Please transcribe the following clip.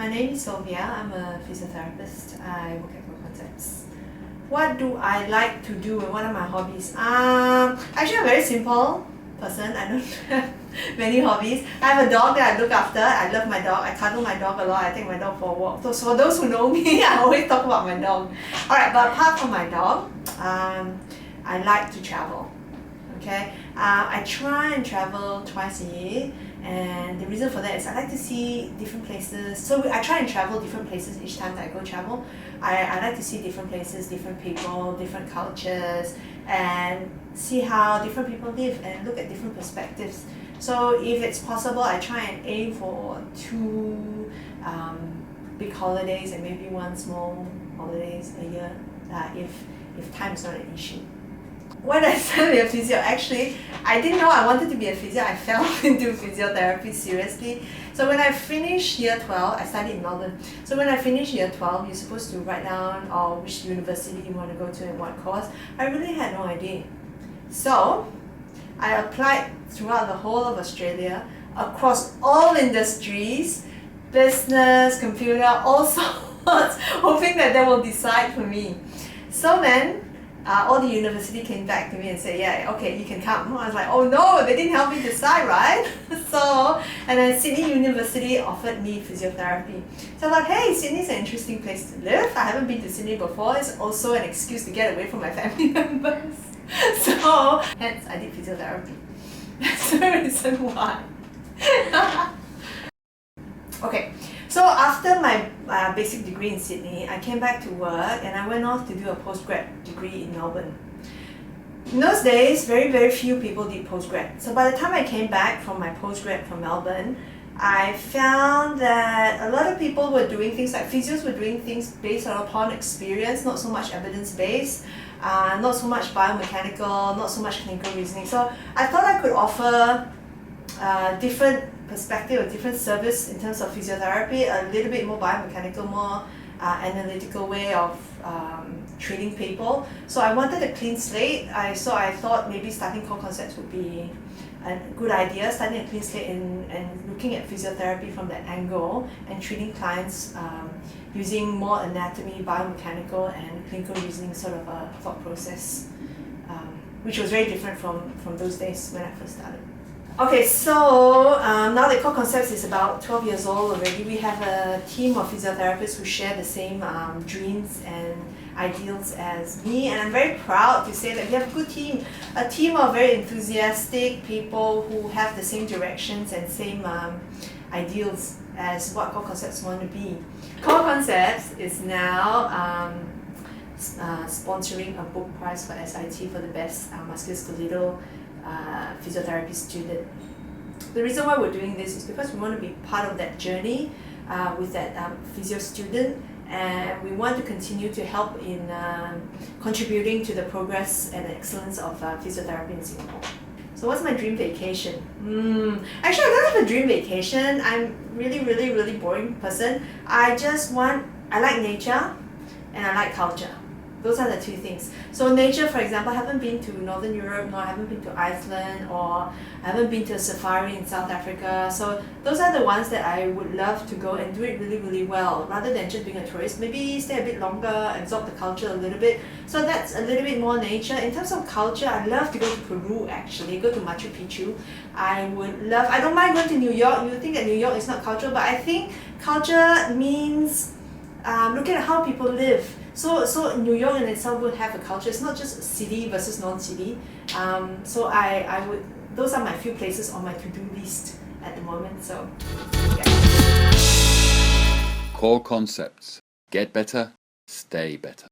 My name is Sylvia. I'm a physiotherapist. I work at Core Concepts. What do I like to do and what are my hobbies? Actually, I'm a very simple person. I don't have many hobbies. I have a dog that I look after. I love my dog. I cuddle my dog a lot. I take my dog for a walk. So for those who know me, I always talk about my dog. Alright, but apart from my dog, I like to travel. Okay, I try and travel twice a year, and the reason for that is I like to see different places. So I try and travel different places each time that I go travel. I like to see different places, different people, different cultures, and see how different people live and look at different perspectives. So if it's possible, I try and aim for 2 big holidays and maybe 1 small holidays a year, if time is not an issue. When I started a physio, actually, I didn't know I wanted to be a physio. I fell into physiotherapy seriously. So when I finished year 12, I studied in Melbourne. So when I finished year 12, you're supposed to write down which university you want to go to and what course. I really had no idea. So I applied throughout the whole of Australia, across all industries, business, computer, all sorts, hoping that they will decide for me. So then, all the university came back to me and said, yeah, okay, you can come. I was like, oh no, they didn't help me decide, right? And then Sydney University offered me physiotherapy. So I thought, hey, Sydney's an interesting place to live. I haven't been to Sydney before. It's also an excuse to get away from my family members. So, hence, I did physiotherapy. That's the reason why. Okay, so after my basic degree in Sydney, I came back to work and I went off to do a postgrad degree in Melbourne. In those days, very few people did postgrad. So by the time I came back from my postgrad from Melbourne, I found that a lot of people were doing things like physios were doing things based upon experience, not so much evidence-based, not so much biomechanical, not so much clinical reasoning. So I thought I could offer different perspective, a different service in terms of physiotherapy, a little bit more biomechanical, more analytical way of treating people. So I wanted a clean slate. So I thought maybe starting Core Concepts would be a good idea, starting a clean slate and looking at physiotherapy from that angle and treating clients using more anatomy, biomechanical and clinical reasoning sort of a thought process, which was very different from those days when I first started. Okay, so now that Core Concepts is about 12 years old already, we have a team of physiotherapists who share the same dreams and ideals as me, and I'm very proud to say that we have a good team, a team of very enthusiastic people who have the same directions and same ideals as what Core Concepts want to be. Core Concepts is now sponsoring a book prize for SIT for the best musculoskeletal physiotherapy student. The reason why we're doing this is because we want to be part of that journey with that physio student, and we want to continue to help in contributing to the progress and excellence of physiotherapy in Singapore. So what's my dream vacation? Actually, I don't have a dream vacation. I'm really boring person. I like nature and I like culture. Those are the 2 things. So nature, for example, I haven't been to Northern Europe, nor I haven't been to Iceland, or I haven't been to a safari in South Africa. So those are the ones that I would love to go and do it really well, rather than just being a tourist. Maybe stay a bit longer, absorb the culture a little bit. So that's a little bit more nature. In terms of culture, I'd love to go to Peru actually, go to Machu Picchu. I don't mind going to New York. You think that New York is not cultural, but I think culture means looking at how people live. So New York in itself would have a culture. It's not just city versus non-city. So those are my few places on my to-do list at the moment. So yeah. Core Concepts. Get better, stay better.